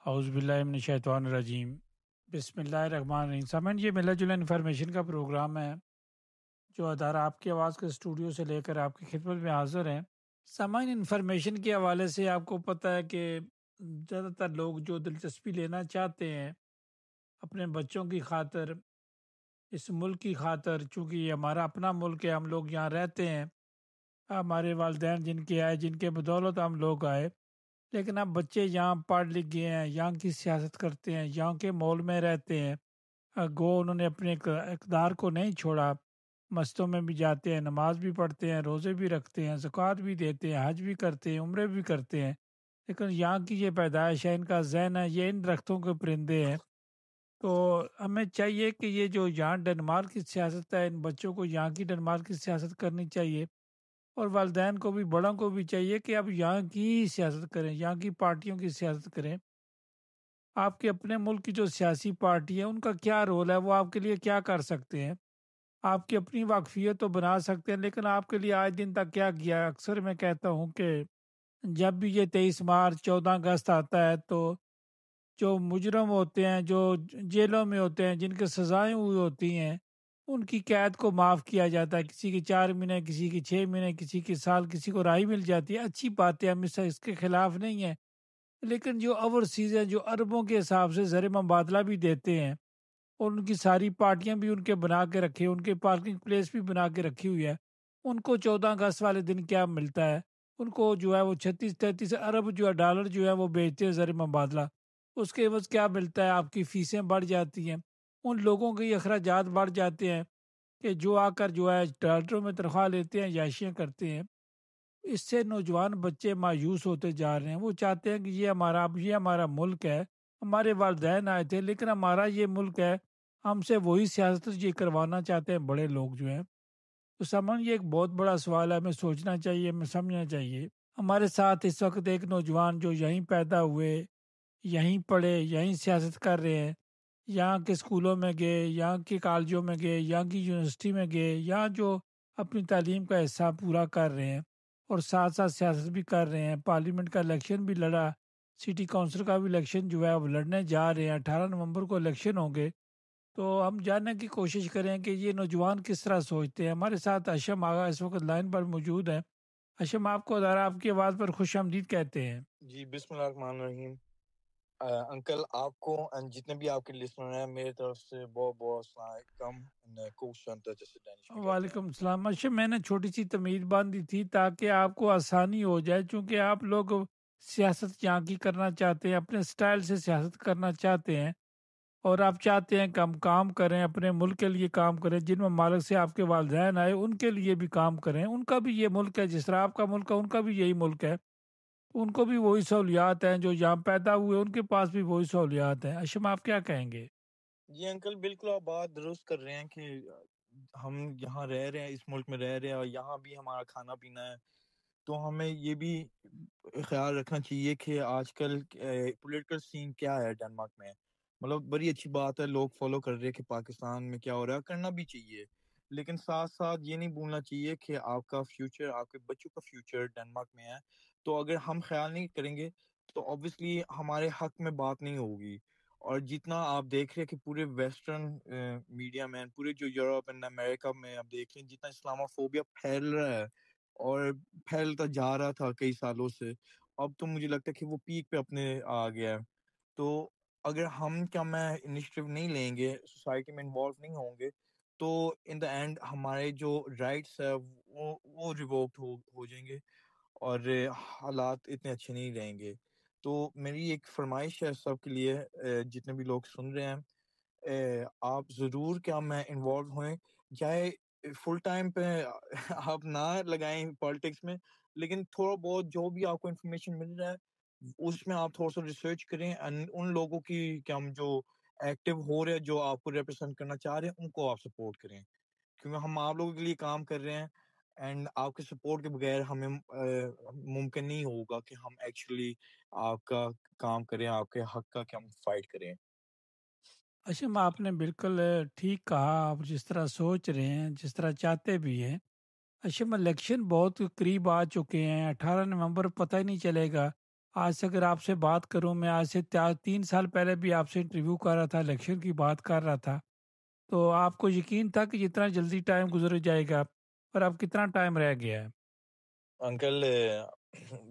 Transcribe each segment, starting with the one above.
اعوذ باللہ من الشیطان الرجیم بسم اللہ الرحمن الرحیم۔ سامعین، یہ ملا جلا انفارمیشن کا پروگرام ہے جو ادارہ آپ کی آواز کے اسٹوڈیو سے لے کر آپ کی خدمت میں حاضر ہیں۔ سامعین، انفارمیشن کے حوالے سے آپ کو پتہ ہے کہ زیادہ تر لوگ جو دلچسپی لینا چاہتے ہیں اپنے بچوں کی خاطر، اس ملک کی خاطر، چونکہ یہ ہمارا اپنا ملک ہے، ہم لوگ یہاں رہتے ہیں، ہمارے والدین جن کے آئے، جن کے بدولت ہم لوگ آئے، لیکن اب بچے یہاں پڑھ لکھ گئے ہیں، یہاں کی سیاست کرتے ہیں، یہاں کے ماحول میں رہتے ہیں، گو انہوں نے اپنے اقدار کو نہیں چھوڑا، مسجدوں میں بھی جاتے ہیں، نماز بھی پڑھتے ہیں، روزے بھی رکھتے ہیں، زکوٰۃ بھی دیتے ہیں، حج بھی کرتے ہیں، عمرے بھی کرتے ہیں، لیکن یہاں کی یہ پیدائش ہے، ان کا ذہن ہے، یہ ان درختوں کے پرندے ہیں۔ تو ہمیں چاہیے کہ یہ جو یہاں ڈنمارک کی سیاست ہے، ان بچوں کو یہاں کی ڈنمارک کی سیاست کرنی چاہیے، اور والدین کو بھی، بڑوں کو بھی چاہیے کہ آپ یہاں کی سیاست کریں، یہاں کی پارٹیوں کی سیاست کریں۔ آپ کے اپنے ملک کی جو سیاسی پارٹی ہے ان کا کیا رول ہے، وہ آپ کے لیے کیا کر سکتے ہیں؟ آپ کی اپنی واقفیت تو بنا سکتے ہیں، لیکن آپ کے لیے آج دن تک کیا کیا ہے؟ اکثر میں کہتا ہوں کہ جب بھی یہ 23 مارچ، 14 اگست آتا ہے تو جو مجرم ہوتے ہیں، جو جیلوں میں ہوتے ہیں، جن کے سزائیں ہوئی ہوتی ہیں، ان کی قید کو معاف کیا جاتا ہے، کسی کی 4 مہینے، کسی کی 6 مہینے، کسی کی سال، کسی کو رہائی مل جاتی ہے، اچھی بات ہے، ہم اس کے خلاف نہیں ہیں، لیکن جو اوورسیز ہیں، جو اربوں کے حساب سے زر مبادلہ بھی دیتے ہیں، اور ان کی ساری پارٹیاں بھی ان کے بنا کے رکھے، ان کے پارکنگ پلیس بھی بنا کے رکھی ہوئی ہے، ان کو 14 اگست والے دن کیا ملتا ہے؟ ان کو جو ہے وہ 36-33 ارب جو ہے ڈالر جو ہے وہ بیچتے ہیں زر مبادلہ، اس کے عوض کیا ملتا ہے؟ آپ کی فیسیں بڑھ جاتی ہیں، ان لوگوں کے اخراجات بڑھ جاتے ہیں کہ جو آ کر جو ہے ڈالروں میں تنخواہ لیتے ہیں، عیاشیاں کرتے ہیں۔ اس سے نوجوان بچے مایوس ہوتے جا رہے ہیں، وہ چاہتے ہیں کہ یہ ہمارا ملک ہے، ہمارے والدین آئے تھے، لیکن ہمارا یہ ملک ہے، ہم سے وہی سیاست یہ کروانا چاہتے ہیں بڑے لوگ جو ہیں۔ تو سمجھ، یہ ایک بہت بڑا سوال ہے، ہمیں سوچنا چاہیے، ہمیں سمجھنا چاہیے۔ ہمارے ساتھ اس وقت ایک نوجوان جو یہیں پیدا ہوئے، یہیں پڑھے، یہیں سیاست کر رہے ہیں، یہاں کے اسکولوں میں گئے، یہاں کے کالجوں میں گئے، یہاں کی یونیورسٹی میں گئے، یہاں جو اپنی تعلیم کا حصہ پورا کر رہے ہیں، اور ساتھ ساتھ سیاست بھی کر رہے ہیں، پارلیمنٹ کا الیکشن بھی لڑا، سٹی کونسل کا بھی الیکشن جو ہے وہ لڑنے جا رہے ہیں، 18 نومبر کو الیکشن ہوں گے۔ تو ہم جاننے کی کوشش کریں کہ یہ نوجوان کس طرح سوچتے ہیں۔ ہمارے ساتھ اشم آغا اس وقت لائن پر موجود ہے۔ اشم، آپ کو ادارہ آپ کی آواز پر خوش آمدید کہتے ہیں۔ جی، بسم اللہ الرحمن الرحیم۔ انکل، آپ کو جتنے بھی آپ کے لسنر ہیں، میرے طرف سے بہت بہت السلام علیکم، کوشانتا جیسے دانش میں کہتے ہیں۔ وعلیکم السلام۔ اشم، میں نے چھوٹی سی تمہید باندھی تھی تاکہ آپ کو آسانی ہو جائے، چونکہ آپ لوگ سیاست یہاں کی کرنا چاہتے ہیں، اپنے سٹائل سے سیاست کرنا چاہتے ہیں، اور آپ چاہتے ہیں کہ ہم کام کریں، اپنے ملک کے لیے کام کریں، جن ممالک سے آپ کے والدین آئے ان کے لیے بھی کام کریں، ان کا بھی یہ ملک ہے، جس طرح آپ کا ملک ہے ان کا بھی یہی ملک ہے، ان کو بھی وہی سہولیات ہیں، جو یہاں پیدا ہوئے ان کے پاس بھی وہی سہولیات ہیں۔ اشم، آپ کیا کہیں گے؟ جی انکل، بالکل آپ بات درست کر رہے ہیں کہ ہم یہاں رہ رہے ہیں، اس ملک میں رہ رہے ہیں، اور یہاں بھی ہمارا کھانا پینا ہے، تو ہمیں یہ بھی خیال رکھنا چاہیے کہ آج کل پولیٹیکل سین کیا ہے ڈنمارک میں۔ مطلب بڑی اچھی بات ہے، لوگ فالو کر رہے ہیں کہ پاکستان میں کیا ہو رہا ہے، کرنا بھی چاہیے، لیکن ساتھ ساتھ یہ نہیں بھولنا چاہیے کہ آپ کا فیوچر، آپ کے بچوں کا فیوچر ڈنمارک میں ہے۔ تو اگر ہم خیال نہیں کریں گے تو obviously ہمارے حق میں بات نہیں ہوگی۔ اور جتنا آپ دیکھ رہے ہیں کہ پورے ویسٹرن میڈیا میں، پورے جو یورپ اینڈ امریکہ میں آپ دیکھ رہے ہیں جتنا اسلاموفوبیا پھیل رہا ہے، اور پھیلتا جا رہا تھا کئی سالوں سے، اب تو مجھے لگتا ہے کہ وہ پیک پہ اپنے آ گیا ہے۔ تو اگر ہم کیا میں انیشیٹو نہیں لیں گے، سوسائٹی میں انوالو نہیں ہوں گے، تو ان دا اینڈ ہمارے جو رائٹس ہے وہ ریووکڈ ہو جائیں گے، اور حالات اتنے اچھے نہیں رہیں گے۔ تو میری ایک فرمائش ہے سب کے لیے، جتنے بھی لوگ سن رہے ہیں، آپ ضرور کیا میں انوالو ہوئیں، چاہے فل ٹائم پہ آپ نہ لگائیں پالیٹکس میں، لیکن تھوڑا بہت جو بھی آپ کو انفارمیشن مل رہا ہے اس میں آپ تھوڑا سا ریسرچ کریں، ان لوگوں کی کیا ہم جو ایکٹیو ہو رہے ہیں، جو آپ کو ریپرزینٹ کرنا چاہ رہے ہیں، ان کو آپ سپورٹ کریں، کیونکہ ہم آپ لوگوں کے لیے کام کر رہے ہیں، اینڈ آپ کے سپورٹ کے بغیر ہمیں ممکن نہیں ہوگا کہ ہم ایکچولی آپ کا کام کریں، آپ کے حق کا کہ ہم فائٹ کریں۔ اشم، آپ نے بالکل ٹھیک کہا، آپ جس طرح سوچ رہے ہیں، جس طرح چاہتے بھی ہیں۔ اشم، الیکشن بہت قریب آ چکے ہیں، 18 نومبر پتہ ہی نہیں چلے گا، آج سے اگر آپ سے بات کروں، میں آج سے 3 سال پہلے بھی آپ سے انٹرویو کر رہا تھا، الیکشن کی بات کر رہا تھا، تو آپ کو یقین تھا کہ جتنا جلدی ٹائم گزر جائے گا، پر اب کتنا ٹائم رہ گیا ہے؟ انکل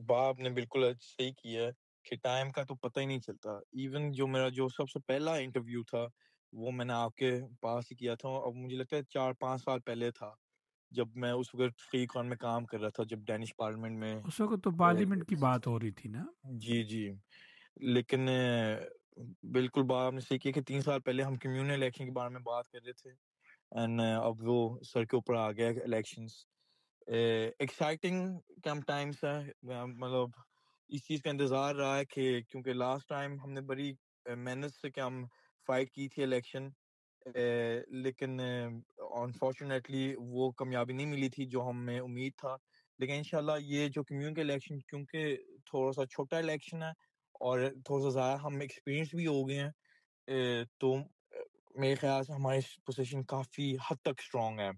باپ نے بالکل صحیح کیا ہے کہ ٹائم کا تو پتہ ہی نہیں چلتا. ایون جو میرا جو سب سے پہلا انٹرویو تھا وہ میں نے آپ کے پاس ہی کیا تھا. اب مجھے لگتا ہے 4-5 سال پہلے تھا جب میں اس وقت فری کون میں کام کر رہا تھا، جب ڈینش پارلیمنٹ میں. اس وقت تو پارلیمنٹ کی بات ہو رہی تھی نا. جی جی. لیکن بالکل باپ نے صحیح کیا کہ 3 سال پہلے ہم کمیونل الیکشن کے بارے میں بات کر رہے تھے، اینڈ اب وہ سر کے اوپر آ گیا الیکشنز. ایکسائٹنگ کم ٹائمس ہے، مطلب اس چیز کا انتظار رہا ہے کہ کیونکہ لاسٹ ٹائم ہم نے بڑی محنت سے کہ ہم فائٹ کی تھی الیکشن، لیکن انفارچونیٹلی وہ کامیابی نہیں ملی تھی جو ہمیں امید تھا. لیکن انشاءاللہ یہ جو کمیونٹی الیکشن کیونکہ تھوڑا سا چھوٹا الیکشن ہے اور تھوڑا سا زیادہ ہم ایکسپیرینس بھی ہو گئے ہیں، تو میرے خیال سے ہماری پوزیشن کافی حد تک اسٹرانگ ہے.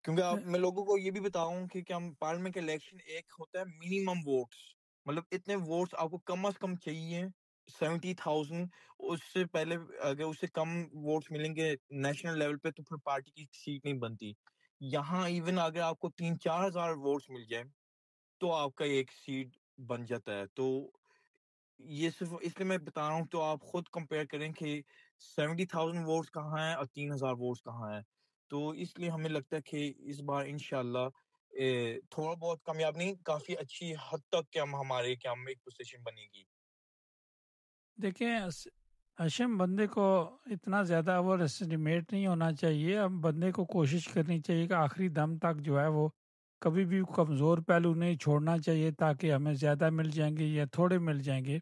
کیونکہ اب میں لوگوں کو یہ بھی بتاؤں کہ ہم پارلیمنٹ کے الیکشن ایک ہوتا ہے منیمم ووٹس، مطلب اتنے ووٹس آپ کو کم از کم چاہیے 70,000. اس سے پہلے اگر اس سے کم ووٹس ملیں گے نیشنل لیول پہ تو پھر پارٹی کی سیٹ نہیں بنتی. یہاں ایون اگر آپ کو 3-4 ہزار ووٹس مل جائیں تو آپ کا ایک سیٹ بن جاتا ہے. تو یہ صرف اس لیے میں بتا رہا ہوں، تو آپ خود کمپیئر کریں کہ 70,000 ووٹس کہاں ہیں اور 3,000 ووٹس کہاں ہیں. تو اس لیے ہمیں لگتا ہے کہ اس بار انشاءاللہ تھوڑا بہت کامیاب نہیں، کافی اچھی حد تک کہ ہم ایک پوزیشن بنے گی. دیکھیں اشم، بندے کو اتنا زیادہ اوور اسٹیمیٹ نہیں ہونا چاہیے. اب بندے کو کوشش کرنی چاہیے کہ آخری دم تک جو ہے وہ کبھی بھی کمزور پہلو نہیں چھوڑنا چاہیے، تاکہ ہمیں زیادہ مل جائیں گے یا تھوڑے مل جائیں گے.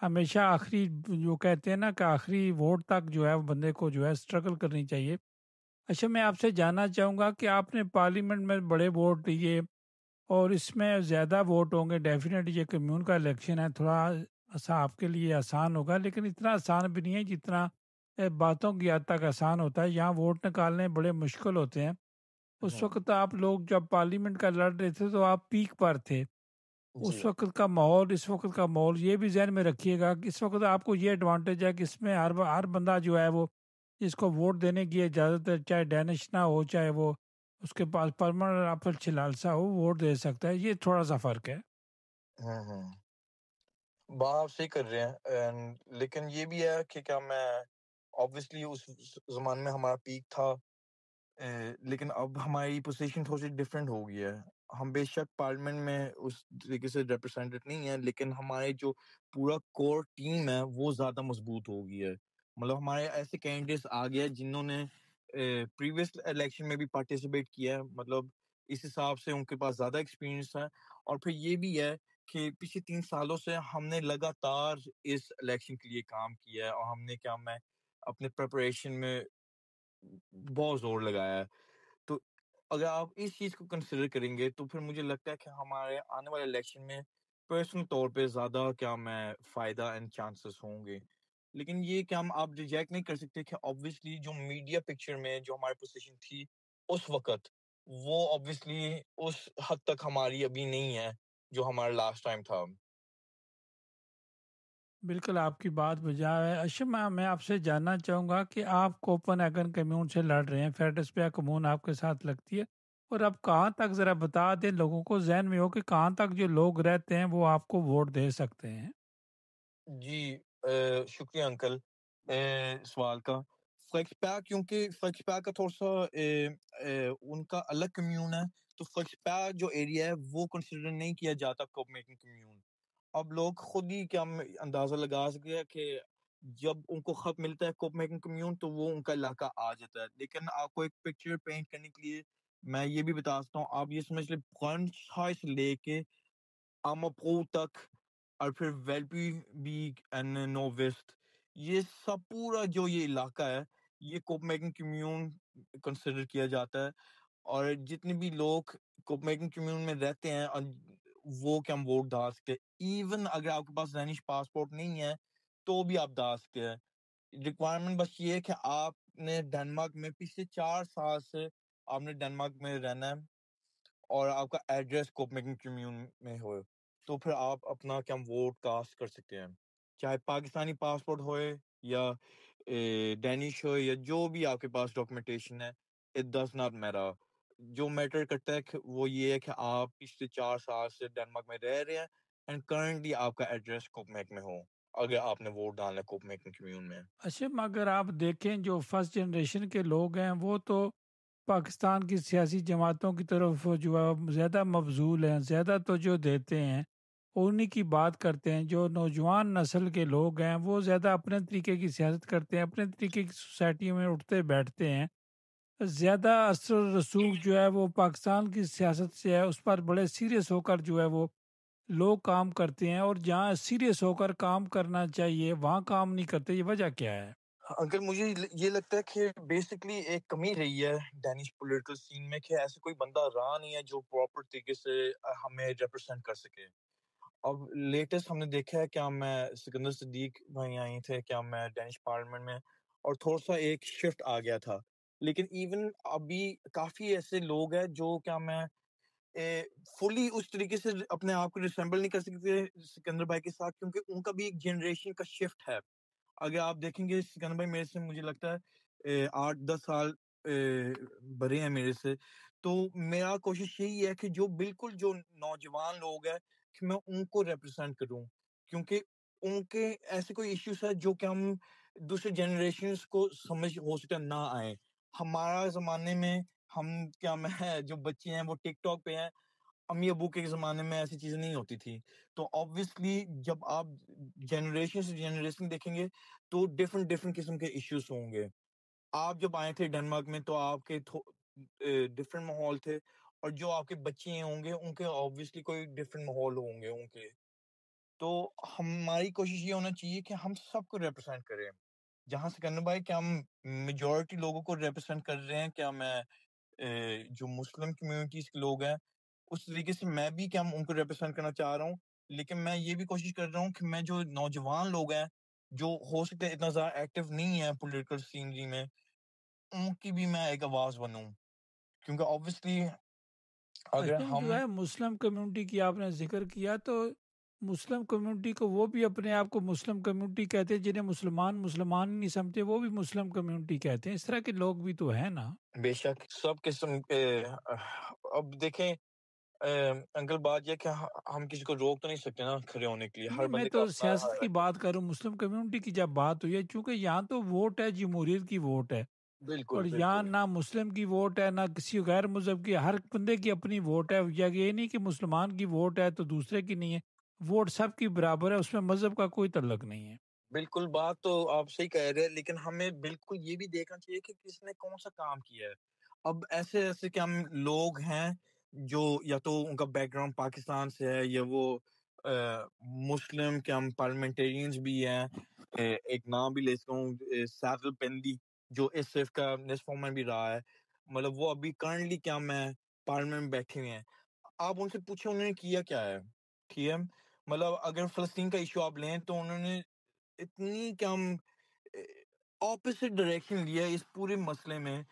ہمیشہ آخری جو کہتے ہیں نا کہ آخری ووٹ تک جو ہے بندے کو جو ہے اسٹرگل کرنی چاہیے. اچھا، میں آپ سے جاننا چاہوں گا کہ آپ نے پارلیمنٹ میں بڑے ووٹ دیے اور اس میں زیادہ ووٹ ہوں گے، ڈیفینیٹ یہ کمیون کا الیکشن ہے، تھوڑا ایسا آپ کے لیے آسان ہوگا، لیکن اتنا آسان بھی نہیں ہے جتنا باتوں کی حد تک آسان ہوتا ہے. یہاں ووٹ نکالنے بڑے مشکل ہوتے ہیں. اس وقت آپ لوگ جب پارلیمنٹ کا لڑ رہے تھے تو آپ پیک پر تھے. جی اس وقت کا ماحول، اس وقت کا ماحول یہ بھی ذہن میں رکھیے گا کہ اس وقت آپ کو یہ ایڈوانٹیج ہے کہ اس میں ہر بندہ جو ہے وہ جس کو ووٹ دینے کی اجازت ہے، چاہے ڈینش نہ ہو، چاہے وہ اس کے پاس پرمنٹ اپل چھلالسا ہو، ووٹ دے سکتا ہے. یہ تھوڑا سا فرق ہے. بات صحیح کر رہے ہیں، لیکن یہ بھی ہے کہ کیا میں obviously اس زمانے میں ہمارا پیک تھا، لیکن اب ہماری پوزیشن تھوڑی سی ڈفرینٹ ہو گئی ہے. ہم بے شک پارلیمنٹ میں اس طریقے سے ریپرزینٹڈ نہیں ہیں، لیکن ہمارے جو پورا کور ٹیم ہے وہ زیادہ مضبوط ہو گئی ہے. مطلب ہمارے ایسے کینڈیڈیٹس آ گئے جنہوں نے پریویس الیکشن میں بھی پارٹیسپیٹ کیا ہے، مطلب اس حساب سے ان کے پاس زیادہ ایکسپیرینس ہے. اور پھر یہ بھی ہے کہ پچھلے 3 سالوں سے ہم نے لگاتار اس الیکشن کے لیے کام کیا ہے، اور ہم نے میں اپنے پریپریشن میں بہت زور لگایا ہے. تو اگر آپ اس چیز کو کنسیڈر کریں گے تو پھر مجھے لگتا ہے کہ ہمارے آنے والے الیکشن میں پرسنل طور پہ زیادہ فائدہ اینڈ چانسز ہوں گے. لیکن یہ ہم آپ ریجیکٹ نہیں کر سکتے کہ obviously جو میڈیا پکچر میں جو ہماری پوزیشن تھی اس وقت، وہ obviously اس حد تک ہماری ابھی نہیں ہے جو ہمارا لاسٹ ٹائم تھا. بالکل آپ کی بات بجا ہے. اشم، میں آپ سے جاننا چاہوں گا کہ آپ کوپن ایگن کمیون سے لڑ رہے ہیں، فیڈرسپیا کمیون آپ کے ساتھ لگتی ہے، اور اب کہاں تک ذرا بتا دیں لوگوں کو ذہن میں ہو کہ کہاں تک جو لوگ رہتے ہیں وہ آپ کو ووٹ دے سکتے ہیں. جی شکریہ انکل سوال کا. فلیکس پیک، کیونکہ فلیکس پیک کا تھوڑا سا ان کا الگ کمیون ہے، تو فلیکس پیک جو ایریا ہے وہ کنسیڈر نہیں کیا جاتا کوپ میکنگ کمیون. اب لوگ خود ہی اندازہ لگا سکے کہ جب ان کو خط ملتا ہے کوپ میکنگ کمیون تو وہ ان کا علاقہ آ جاتا ہے. لیکن آپ کو ایک پکچر پینٹ کرنے کے لیے میں یہ بھی بتا سکتا ہوں، آپ یہ سمجھ لیں برانچ سے لے کے آماپو تک اور پھر ویلپی بیگ اینڈ نو ویسٹ، یہ سب پورا جو یہ علاقہ ہے یہ کوپ میکنگ کمیون کنسیڈر کیا جاتا ہے. اور جتنے بھی لوگ کوپ میکنگ کمیون میں رہتے ہیں وہ ہم ووٹ ڈال سکتے ہیں. ایون اگر آپ کے پاس ڈینش پاسپورٹ نہیں ہے تو بھی آپ ڈال سکتے ہیں. ریکوائرمنٹ بس یہ ہے کہ آپ نے ڈنمارک میں پچھلے 4 سال سے آپ نے ڈنمارک میں رہنا ہے اور آپ کا ایڈریس کوپ میکنگ کمیون میں ہو. تو پھر آپ اپنا کیا ووٹ کاسٹ کر سکتے ہیں، چاہے پاکستانی پاسپورٹ ہوئے یا ڈینش ہو یا جو بھی آپ کے پاس ڈاکومنٹیشن ہے. It does not matter. جو میٹر کرتا ہے کہ وہ یہ ہے کہ آپ پچھلے 4 سال سے ڈنمارک میں رہ رہے ہیں اینڈ کرنٹلی آپ کا ایڈریس کوپمیک میں ہو اگر آپ نے ووٹ ڈالنا ہے کوپمیک کمیون میں. اچھا اگر آپ دیکھیں جو فرسٹ جنریشن کے لوگ ہیں وہ تو پاکستان کی سیاسی جماعتوں کی طرف جو ہے زیادہ مبذول ہیں، زیادہ توجہ دیتے ہیں، انہی کی بات کرتے ہیں. جو نوجوان نسل کے لوگ ہیں وہ زیادہ اپنے طریقے کی سیاست کرتے ہیں، اپنے طریقے کی سوسائٹی میں اٹھتے بیٹھتے ہیں. زیادہ اثر و رسوخ جو ہے وہ پاکستان کی سیاست سے ہے، اس پر بڑے سیریس ہو کر جو ہے وہ لوگ کام کرتے ہیں، اور جہاں سیریس ہو کر کام کرنا چاہیے وہاں کام نہیں کرتے. یہ وجہ کیا ہے؟ انکل مجھے یہ لگتا ہے کہ بیسکلی ایک کمی رہی ہے ڈینش پولیٹیکل سین میں کہ ایسے کوئی بندہ رہا نہیں ہے جو پراپر طریقے سے ہمیں ریپرزینٹ کر سکے. اب لیٹسٹ ہم نے دیکھا ہے کیا میں سکندر صدیق بھائی آئی تھے کیا میں ڈینش پارلیمنٹ میں اور تھوڑا سا ایک شفٹ آ گیا تھا، لیکن ایون ابھی کافی ایسے لوگ ہیں جو کیا میں فلی اس طریقے سے اپنے آپ کو ریسمبل نہیں کر سکتے سکندر بھائی کے ساتھ، کیونکہ ان کا بھی ایک جنریشن کا شفٹ ہے. اگر آپ دیکھیں گے سکندر بھائی میرے سے مجھے لگتا ہے 8-10 سال بڑے ہیں میرے سے، تو میرا کوشش یہی ہے کہ جو بالکل جو نوجوان لوگ ہیں کہ میں ان کو ریپرزینٹ کروں، کیونکہ ان کے ایسے کوئی ایشوز ہے جو کہ ہم دوسرے جنریشنز کو سمجھ ہو سکتا نہ آئے. ہمارا زمانے میں ہم کیا میں جو بچے ہیں وہ ٹک ٹاک پہ ہیں، امی ابو کے زمانے میں ایسی چیزیں نہیں ہوتی تھی. تو آبویسلی جب آپ جنریشن سے جنریشن دیکھیں گے تو ڈفرنٹ قسم کے ایشوز ہوں گے. آپ جب آئے تھے ڈنمارک میں تو آپ کے ڈفرنٹ ماحول تھے، اور جو آپ کے بچے ہوں گے ان کے آبویسلی کوئی ڈفرنٹ ماحول ہوں گے ان کے. تو ہماری کوشش یہ ہونا چاہیے کہ ہم سب کو ریپرزینٹ کریں. جہاں سکندر بھائی کیا ہم میجورٹی لوگوں کو ریپرزینٹ کر رہے ہیں، کیا میں جو مسلم کمیونٹیز کے لوگ ہیں اس طریقے سے میں بھی کیا ان کو ریپرزینٹ کرنا چاہ رہا ہوں، لیکن میں یہ بھی کوشش کر رہا ہوں کہ میں جو نوجوان لوگ ہیں جو ہو سکتے اتنا زیادہ ایکٹیو نہیں ہے پولیٹیکل سینری میں، ان کی بھی میں ایک آواز بنوں. کیونکہ آبویسلی اگر اچھا جو ہم ہے مسلم کمیونٹی کی آپ نے ذکر کیا، تو مسلم کمیونٹی کو وہ بھی اپنے آپ کو مسلم کمیونٹی کہتے ہیں، جنہیں مسلمان ہی نہیں سمجھتے وہ بھی مسلم کمیونٹی کہتے ہیں. اس طرح کے لوگ بھی تو ہیں نا. بے شک سب قسم کے اب دیکھیں انکل بات یہ کہ ہم کسی کو روک تو نہیں سکتے نا کھڑے ہونے کے لیے، ہر نہیں، میں بندے کا تو اپنا سیاست کی بات کروں. مسلم کمیونٹی کی جب بات ہوئی ہے، چونکہ یہاں تو ووٹ ہے جمہوریت کی ووٹ ہے، بالکل اور یہاں بالکل نہ مسلم کی ووٹ ہے نہ کسی غیر مذہب کی. ہر بندے کی اپنی ووٹ ہے. یہ نہیں کہ مسلمان کی ووٹ ہے تو دوسرے کی نہیں ہے. ووٹ سب کی برابر ہے، اس میں مذہب کا کوئی تعلق نہیں ہے. بالکل بات تو آپ صحیح کہہ رہے ہیں، لیکن ہمیں بالکل یہ بھی دیکھنا چاہیے کہ کس نے کون سا کام کیا ہے. اب ایسے کہ ہم لوگ ہیں جو یا تو ان کا بیک گراؤنڈ پاکستان سے ہے یا وہ مسلم کہ ہم پارلیمنٹیرینز بھی ہیں. ایک نام بھی لے سکتا ہوں ساغر پندی جو اس صرف کا نصف میں بھی رہا ہے، مطلب وہ ابھی کرنٹلی کیا میں پارلیمنٹ میں بیٹھے ہوئے ہیں. آپ ان سے پوچھیں انہوں نے کیا کیا ہے، ٹھیک ہے. مطلب اگر فلسطین کا ایشو آپ لیں تو انہوں نے اتنی کم اپوزٹ ڈائریکشن لیا ہے اس پورے مسئلے میں.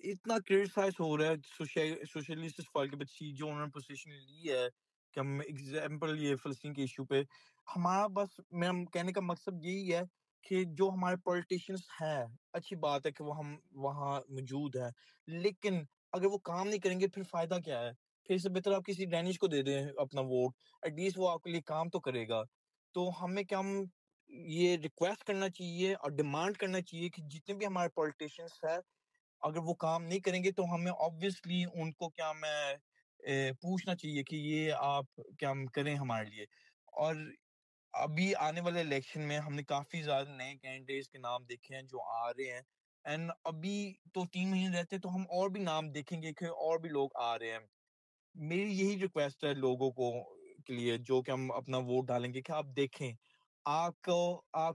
اتنا کرٹیسائز ہو رہا ہے سوشلسٹ فال کے بچی جو انہوں نے پوزیشن لی ہے کہ ہم ایگزامپل یہ فلسطین کے ایشو پہ ہمارا بس میرا کہنے کا مقصد یہی ہے کہ جو ہمارے پولیٹیشینس ہیں اچھی بات ہے کہ وہ ہم وہاں موجود ہیں، لیکن اگر وہ کام نہیں کریں گے پھر فائدہ کیا ہے؟ پھر سے بہتر آپ کسی ڈینش کو دے دیں اپنا ووٹ، ایٹ لیسٹ وہ آپ کے لیے کام تو کرے گا. تو ہمیں کیا ہم یہ ریکویسٹ کرنا چاہیے اور ڈیمانڈ کرنا چاہیے کہ جتنے بھی ہمارے پولیٹیشینس ہیں اگر وہ کام نہیں کریں گے تو ہمیں آبویسلی ان کو کیا میں پوچھنا چاہیے کہ یہ آپ کیا کریں ہمارے لیے. اور ابھی آنے والے الیکشن میں ہم نے کافی زیادہ نئے کینڈیڈیٹس کے نام دیکھے ہیں جو آ رہے ہیں، اینڈ ابھی تو 3 مہینے رہتے تو ہم اور بھی نام دیکھیں گے کہ اور بھی لوگ آ رہے ہیں. میری یہی ریکویسٹ ہے لوگوں کو کے لیے جو کہ ہم اپنا ووٹ ڈالیں گے کہ آپ دیکھیں آپ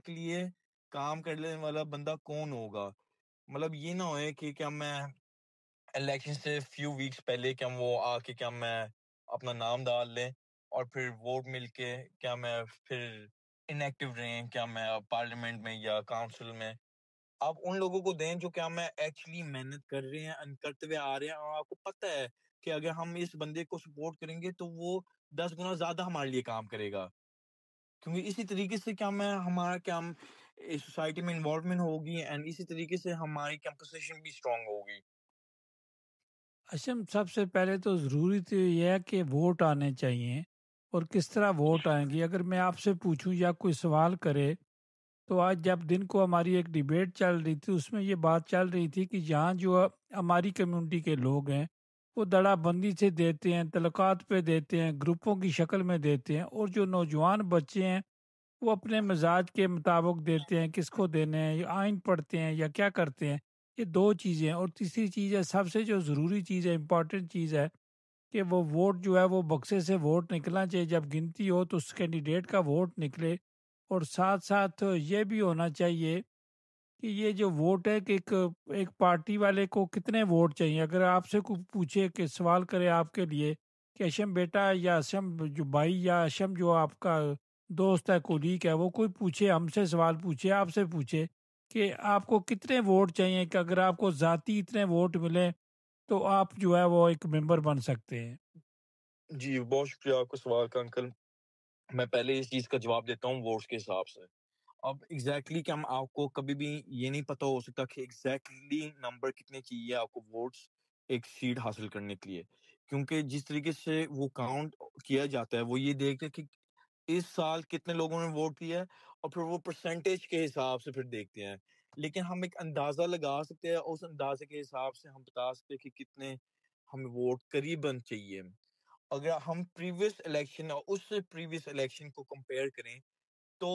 کے لیے کام کرنے والا بندہ کون ہوگا. مطلب یہ نہ ہوئے کہ کیا میں الیکشن سے فیو ویکس پہلے کیا وہ آ کے کیا میں اپنا نام ڈال لیں اور پھر ووٹ مل کے کیا میں پھر انیکٹیو رہیں کیا میں پارلیمنٹ میں یا کاؤنسل میں. آپ ان لوگوں کو دیں جو کیا میں ایکچولی محنت کر رہے ہیں کرتے ہوئے آ رہے ہیں، اور آپ کو پتہ ہے کہ اگر ہم اس بندے کو سپورٹ کریں گے تو وہ 10 گنا زیادہ ہمارے لیے کام کرے گا، کیونکہ اسی طریقے سے کیا میں ہمارا کیا ہم سوسائٹی میں انوالومنٹ ہوگی اینڈ اسی طریقے سے ہماری کمپوزیشن بھی اسٹرانگ ہوگی۔ اشم، سب سے پہلے تو ضروری تو یہ ہے کہ ووٹ آنے چاہیے، اور کس طرح ووٹ آئیں گے؟ اگر میں آپ سے پوچھوں یا کوئی سوال کرے، تو آج جب دن کو ہماری ایک ڈیبیٹ چل رہی تھی، اس میں یہ بات چل رہی تھی کہ جہاں جو ہماری کمیونٹی کے لوگ ہیں وہ دڑا بندی سے دیتے ہیں، تعلقات پہ دیتے ہیں، گروپوں کی شکل میں دیتے ہیں، اور جو نوجوان بچے ہیں وہ اپنے مزاج کے مطابق دیتے ہیں، کس کو دینے ہیں، یا آئین پڑھتے ہیں یا کیا کرتے ہیں۔ یہ دو چیزیں ہیں، اور تیسری چیز ہے، سب سے جو ضروری چیز ہے، امپورٹنٹ چیز ہے، کہ وہ ووٹ جو ہے وہ بکسے سے ووٹ نکلنا چاہیے، جب گنتی ہو تو اس کینڈیڈیٹ کا ووٹ نکلے، اور ساتھ ساتھ یہ بھی ہونا چاہیے کہ یہ جو ووٹ ہے کہ ایک پارٹی والے کو کتنے ووٹ چاہیے۔ اگر آپ سے کوئی پوچھے کہ سوال کرے آپ کے لیے کہ اشم بیٹا یا اشم جو بھائی یا اشم جو آپ کا دوست ہے، کولیگ ہے، وہ کوئی پوچھے، ہم سے سوال پوچھے، آپ سے پوچھے کہ آپ کو کتنے ووٹ چاہیے کہ اگر آپ کو ذاتی اتنے ووٹ ملے تو آپ جو ہے وہ ایک ممبر بن سکتے ہیں۔ جی بہت شکریہ آپ کا سوال کا انکل۔ میں پہلے اس چیز کا جواب دیتا ہوں ووٹس کے حساب سے۔ اب ایگزیکٹلی کہ ہم آپ کو کبھی بھی یہ نہیں پتہ ہو سکتا کہ ایگزیکٹلی نمبر کتنے چاہیے آپ کو ووٹس ایک سیٹ حاصل کرنے کے لیے، کیونکہ جس طریقے سے وہ کاؤنٹ کیا جاتا ہے وہ یہ دیکھتے کہ اس سال کتنے لوگوں نے ووٹ دیا ہے، اور پھر وہ پرسنٹیج کے حساب سے پھر دیکھتے ہیں۔ لیکن ہم ایک اندازہ لگا سکتے ہیں، اس اندازے کے حساب سے ہم بتا سکتے ہیں کہ کتنے ہمیں ووٹ قریباً چاہیے۔ اگر ہم پریویس الیکشن اور اس سے پریویس الیکشن کو کمپیئر کریں تو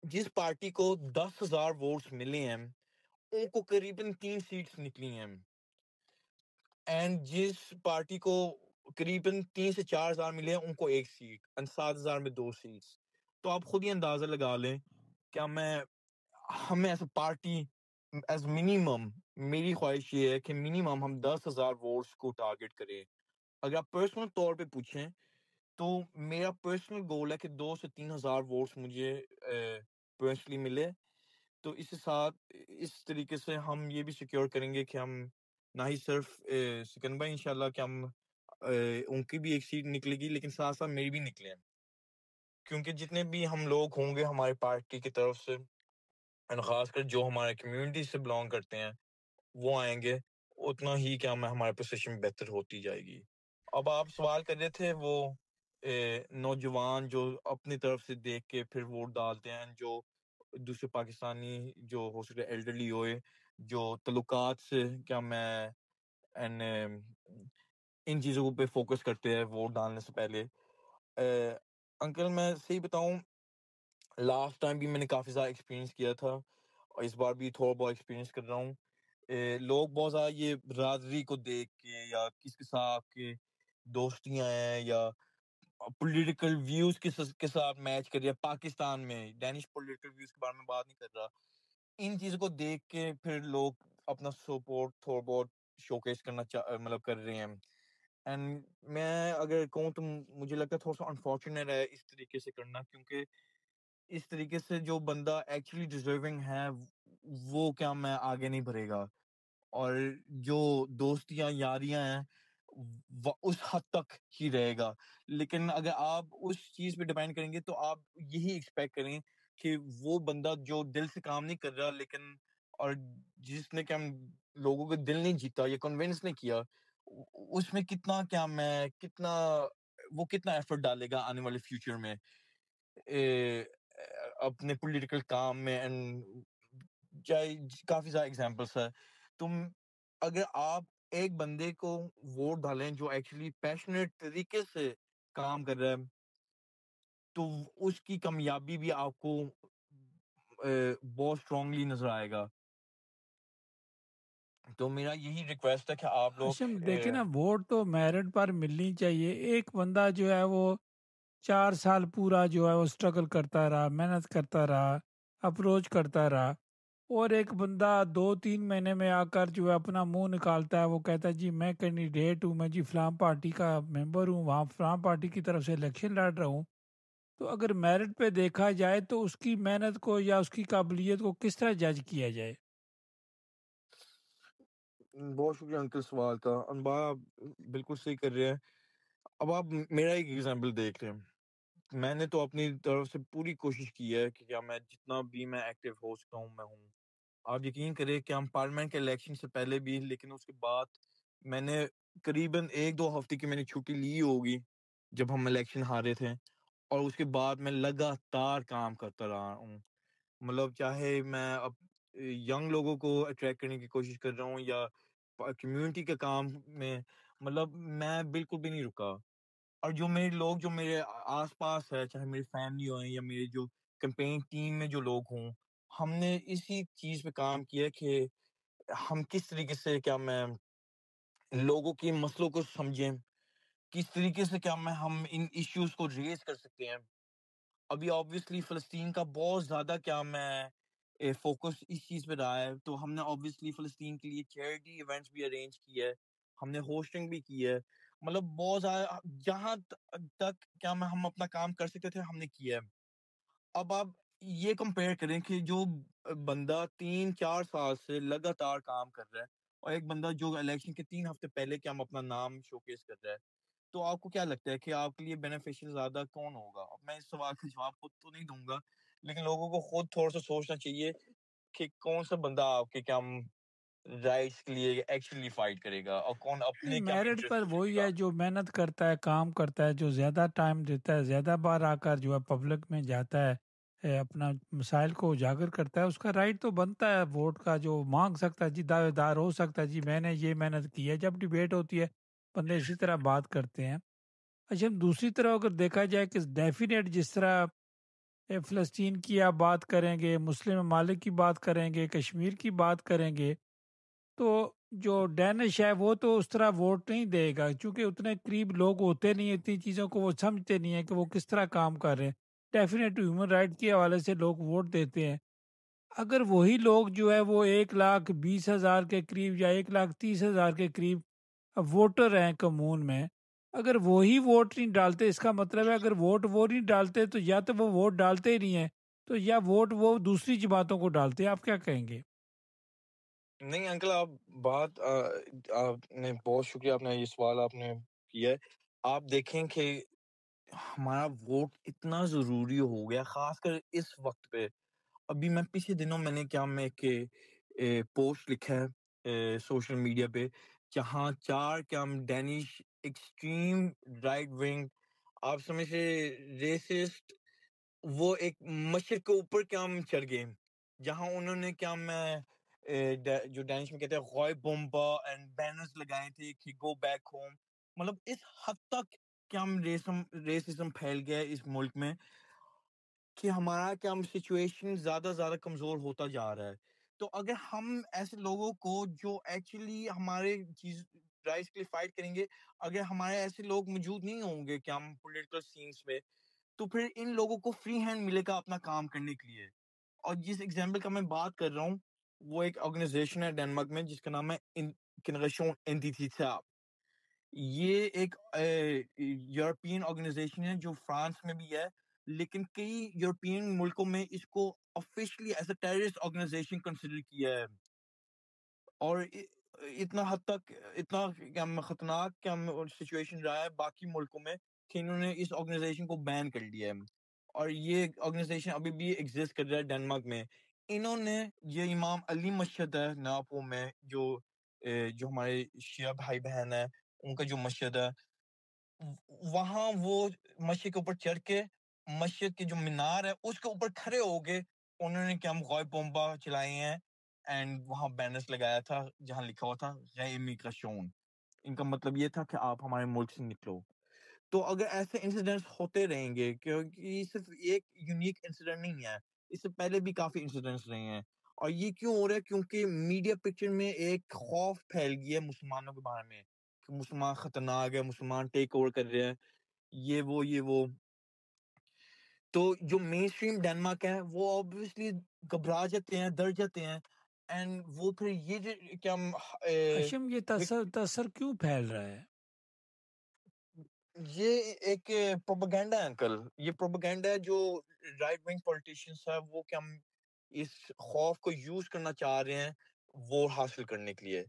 جس پارٹی کو 10,000 ووٹس ملے ہیں ان کو قریباً 3 سیٹس نکلی ہیں، اینڈ جس پارٹی کو قریباً 3 سے 4,000 ملے ہیں ان کو 1 سیٹ، اینڈ 7,000 میں 2 سیٹس۔ تو آپ خود ہی اندازہ لگا لیں کیا ہمیں as a party as minimum, میری خواہش یہ ہے کہ منیمم ہم 10,000 ووٹس کو ٹارگٹ کریں۔ اگر آپ پرسنل طور پہ پوچھیں تو میرا پرسنل گول ہے کہ 2 سے 3,000 ووٹس مجھے پرسنلی ملے۔ تو اس کے ساتھ اس طریقے سے ہم یہ بھی سیکیور کریں گے کہ ہم نہ ہی صرف سکن بھائی انشاءاللہ کہ ہم ان کی بھی ایک سیٹ نکلے گی، لیکن ساتھ ساتھ میری بھی نکلے ہیں، کیونکہ جتنے بھی ہم لوگ ہوں گے ہماری پارٹی کی طرف سے، خاص کر جو ہمارے کمیونٹی سے بلانگ کرتے ہیں وہ آئیں گے، اتنا ہی کیا ہمارے پوزیشن بہتر ہوتی جائے گی۔ اب آپ سوال کر رہے تھے وہ نوجوان جو اپنی طرف سے دیکھ کے پھر ووٹ ڈالتے ہیں، جو دوسرے پاکستانی جو ہو سکے ایلڈرلی ہوئے، جو تعلقات سے کیا میں ان چیزوں پہ فوکس کرتے ہیں ووٹ ڈالنے سے پہلے۔ انکل میں صحیح بتاؤں، لاسٹ ٹائم بھی میں نے کافی زیادہ ایکسپیرینس کیا تھا، اور اس بار بھی تھوڑا بہت ایکسپیرینس کر رہا ہوں۔ لوگ بہت زیادہ یہ برادری کو دیکھ کے یا کس کے ساتھ آپ کے دوستیاں ہیں یا پولیٹیکل ویوز کے ساتھ میچ کر رہی ہے، پاکستان میں ڈینش پولیٹیکل ویوز کے بارے میں بات نہیں کر رہا، ان چیزوں کو دیکھ کے پھر لوگ اپنا سپورٹ تھوڑا بہت شوکیس کرنا مطلب کر رہے ہیں۔ اینڈ میں اگر کہوں تو مجھے لگتا ہے تھوڑا سا انفارچونیٹ ہے اس طریقے سے کرنا، کیونکہ اس طریقے سے جو بندہ ایکچولی ڈیزرونگ ہے وہ کیا میں آگے نہیں بڑھے گا، اور جو دوستیاں یاریاں ہیں اس حد تک ہی رہے گا۔ لیکن اگر آپ اس چیز پہ ڈیپینڈ کریں گے تو آپ یہی ایکسپیکٹ کریں کہ وہ بندہ جو دل سے کام نہیں کر رہا، لیکن اور جس نے کہ ہم لوگوں کے دل نہیں جیتا یا کنونس نہیں کیا، اس میں کتنا وہ کتنا ایفرٹ ڈالے گا آنے والے فیوچر میں اپنے پولیٹیکل کام میں۔ کافی زیادہ ایگزامپلس ہے۔ تم اگر آپ ایک بندے کو ووٹ ڈالیں جو ایکچولی پیشنیٹ طریقے سے کام کر رہا ہے تو اس کی کامیابی بھی آپ کو بہت اسٹرانگلی نظر آئے گا۔ تو میرا یہی ریکویسٹ ہے کہ آپ لوگ اشم دیکھیں نا، ووٹ تو میرٹ پر ملنی چاہیے۔ ایک بندہ جو ہے وہ 4 سال پورا جو ہے وہ اسٹرگل کرتا رہا، محنت کرتا رہا، اپروچ کرتا رہا، اور ایک بندہ 2-3 مہینے میں آ کر جو ہے اپنا منہ نکالتا ہے، وہ کہتا ہے جی میں کینڈیڈیٹ ہوں، میں جی فلاں پارٹی کا ممبر ہوں، وہاں فلاں پارٹی کی طرف سے الیکشن لڑ رہا ہوں۔ تو اگر میرٹ پہ دیکھا جائے تو اس کی محنت کو یا اس کی قابلیت کو کس طرح جج کیا جائے؟ بہت شکریہ انکل سوال کا، انبا بالکل صحیح کر رہے ہیں۔ اب آپ میرا ایک ایگزامپل دیکھ لیں. میں نے تو اپنی طرف سے پوری کوشش کی ہے کہ کیا میں جتنا بھی میں ایکٹیو ہو سکتا ہوں میں ہوں. آپ یقین کریں کہ ہم پارلیمنٹ کے الیکشن سے پہلے بھی، لیکن اس کے بعد میں نے قریباً 1-2 ہفتے کی میں نے چھٹی لی ہوگی جب ہم الیکشن ہارے تھے، اور اس کے بعد میں لگاتار کام کرتا رہا ہوں. مطلب چاہے میں اب ینگ لوگوں کو اٹریکٹ کرنے کی کوشش کر رہا ہوں یا کمیونٹی کے کام میں، مطلب میں بالکل بھی نہیں رکا. اور جو میرے لوگ جو میرے آس پاس ہے، چاہے میری فیملی ہو یا میرے جو کیمپین ٹیم میں جو لوگ ہوں، ہم نے اسی چیز پہ کام کیا کہ ہم کس طریقے سے کیا میں لوگوں کے مسئلوں کو سمجھیں، کس طریقے سے کیا میں ہم ان ایشوز کو ریز کر سکتے ہیں. ابھی آبویسلی فلسطین کا بہت زیادہ کیا میں فوکس اس چیز پہ رہا ہے، تو ہم نے آبویسلی فلسطین کے لیے چیریٹی ایونٹس بھی ارینج کی ہے، ہم نے ہوسٹنگ بھی کی ہے. مطلب بہت زیادہ جہاں تک کیا میں ہم اپنا کام کر سکتے تھے ہم نے کیا ہے. اب آپ یہ کمپیئر کریں کہ جو بندہ 3-4 سال سے لگاتار کام کر رہا ہے اور ایک بندہ جو الیکشن کے 3 ہفتے پہلے کیا ہم اپنا نام شوکیس کر رہا ہے، تو آپ کو کیا لگتا ہے کہ آپ کے لیے بینیفیشل زیادہ کون ہوگا؟ اب میں اس سوال کا جواب خود تو نہیں دوں گا، لیکن لوگوں کو خود تھوڑا سا سوچنا چاہیے کہ کون سا بندہ آپ کے کیا رائٹس کے لیے ایکچولی فائٹ کرے گا اور کون اپنے کیا میرٹ انٹرسٹ پر کو دیکھے وہی گا. ہے جو محنت کرتا ہے، کام کرتا ہے، جو زیادہ ٹائم دیتا ہے، زیادہ بار آ کر جو ہے پبلک میں جاتا ہے، اپنا مسائل کو اجاگر کرتا ہے، اس کا رائٹ تو بنتا ہے ووٹ کا، جو مانگ سکتا ہے جی، دعوے دار ہو سکتا ہے جی میں نے یہ محنت کی ہے. جب ڈیبیٹ ہوتی ہے بندے اسی طرح بات کرتے ہیں. اچھا، دوسری طرح اگر دیکھا جائے کہ ڈیفینیٹ جس طرح فلسطین کی آپ بات کریں گے، مسلم ممالک کی بات کریں گے، کشمیر کی بات کریں گے، تو جو ڈینش ہے وہ تو اس طرح ووٹ نہیں دے گا، چونکہ اتنے قریب لوگ ہوتے نہیں ہیں، اتنی چیزوں کو وہ سمجھتے نہیں ہیں کہ وہ کس طرح کام کر رہے ہیں. ڈیفینیٹ ہیومن رائٹ کے حوالے سے لوگ ووٹ دیتے ہیں. اگر وہی لوگ جو ہے وہ 1,20,000 کے قریب یا 1,30,000 کے قریب ووٹر ہیں کمون میں، اگر وہی ووٹ نہیں ڈالتے، اس کا مطلب ہے اگر ووٹ وہ نہیں ڈالتے تو یا تو وہ ووٹ ڈالتے ہی نہیں ہیں، تو یا ووٹ وہ دوسری جماعتوں کو ڈالتے ہیں. آپ کیا کہیں گے؟ نہیں انکل، آپ نے بہت شکریہ، آپ نے یہ سوال آپ نے کیا ہے. آپ دیکھیں کہ ہمارا ووٹ اتنا ضروری ہو گیا، خاص کر اس وقت پہ. ابھی میں پچھلے دنوں میں نے کیا میں ایک پوسٹ لکھا ہے سوشل میڈیا پہ، جہاں 4 کیا ڈینش ایکسٹریم رائٹ ونگ، آپ سمجھ سے ریسسٹ، وہ ایک مشرق کے اوپر کیا ہم چڑھ گئے، جہاں انہوں نے کیا میں جو ڈینش میں کہتے ہیں غوائے بومبا اینڈ بینرز لگائے تھے کہ گو بیک ہوم. مطلب اس حد تک کیا ہم ریسزم پھیل گیا ہے اس ملک میں کہ ہمارا کیا سچویشن زیادہ زیادہ کمزور ہوتا جا رہا ہے. تو اگر ہم ایسے لوگوں کو جو ایکچولی ہمارے چیز رائٹس کے لیے فائٹ کریں گے، اگر ہمارے ایسے لوگ موجود نہیں ہوں گے کہ ہم پولیٹیکل سینس میں، تو پھر ان لوگوں کو فری ہینڈ ملے گا اپنا کام کرنے کے لیے. اور جس ایگزامپل کا میں بات کر رہا ہوں وہ ایک آرگنائزیشن ہے ڈنمارک میں جس کا نام ہے کنریشن انتیتھا. یہ ایک یورپین آرگنائزیشن ہے جو فرانس میں بھی ہے، لیکن کئی یورپین ملکوں میں اس کو officially as a terrorist organisation consider کیا ہے. اور اتنا حد تک اتنا خطرناک کیا سچویشن رہا ہے باقی ملکوں میں کہ انہوں نے اس آرگنائزیشن کو بین کر لیا ہے. اور یہ آرگنائزیشن ابھی بھی ایگزسٹ کر رہا ہے ڈنمارک میں. انہوں نے یہ امام علی مسجد ہے ناپو میں، جو ہمارے شیعہ بھائی بہن ہیں ان کا جو مسجد ہے، وہاں وہ مسجد کے اوپر چڑھ کے مسجد کے جو مینار ہے اس کے اوپر کھڑے ہو گئے، انہوں نے کیا غوائے بومبا چلائے ہیں اینڈ وہاں بینرز لگایا تھا جہاں لکھا ہوا تھا غیر امیگریشن. ان کا مطلب یہ تھا کہ آپ ہمارے ملک سے نکلو. تو اگر ایسے انسیڈنٹس ہوتے رہیں گے، کیونکہ یہ صرف ایک یونیک انسیڈنٹ نہیں ہے، اس سے پہلے بھی کافی انسیڈنٹس رہے ہیں. اور یہ کیوں ہو رہا ہے؟ کیونکہ میڈیا پکچر میں ایک خوف پھیل گیا ہے مسلمانوں کے بارے میں کہ مسلمان خطرناک ہے، مسلمان ٹیک اوور کر رہے ہیں، یہ وہ. تو جو مین اسٹریم ڈنمارک ہے وہ آبویسلی گھبرا جاتے ہیں، ڈر جاتے ہیں، اینڈ وہ پھر یہ کیا اشم، یہ تاثر کیوں پھیل رہا ہے؟ یہ ایک پروپیگنڈا ہے انکل، یہ پروپیگنڈا ہے جو رائٹ ونگ پولیٹیشینز ہیں وہ کہ ہم اس خوف کو یوز کرنا چاہ رہے ہیں ووٹ حاصل کرنے کے لیے.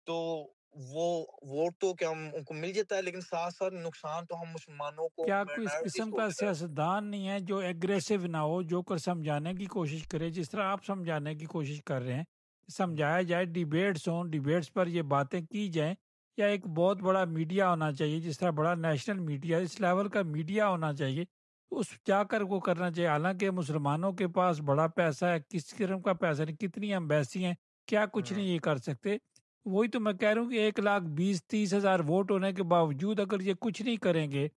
تو وہ ووٹ تو کیا ہم ان کو مل جاتا ہے، لیکن ساتھ ساتھ نقصان تو ہم مسلمانوں کو، کیا کوئی اس مائنارٹیز قسم کو کا ہوتا ہے۔ سیاستدان نہیں ہے جو ایگریسو نہ ہو، جو کر سمجھانے کی کوشش کرے جس طرح آپ سمجھانے کی کوشش کر رہے ہیں، سمجھایا جائے، ڈیبیٹس ہوں، ڈیبیٹس پر یہ باتیں کی جائیں، یا ایک بہت بڑا میڈیا ہونا چاہیے جس طرح بڑا نیشنل میڈیا، اس لیول کا میڈیا ہونا چاہیے، اس جا کر وہ کرنا چاہیے۔ حالانکہ مسلمانوں کے پاس بڑا پیسہ ہے، کس قسم کا پیسہ نہیں، کتنی ایمبیسی ہیں، کیا کچھ نہیں یہ کر سکتے۔ وہی تو میں کہہ رہا ہوں کہ 1,20,30,000 ووٹ ہونے کے باوجود اگر یہ کچھ نہیں کریں گے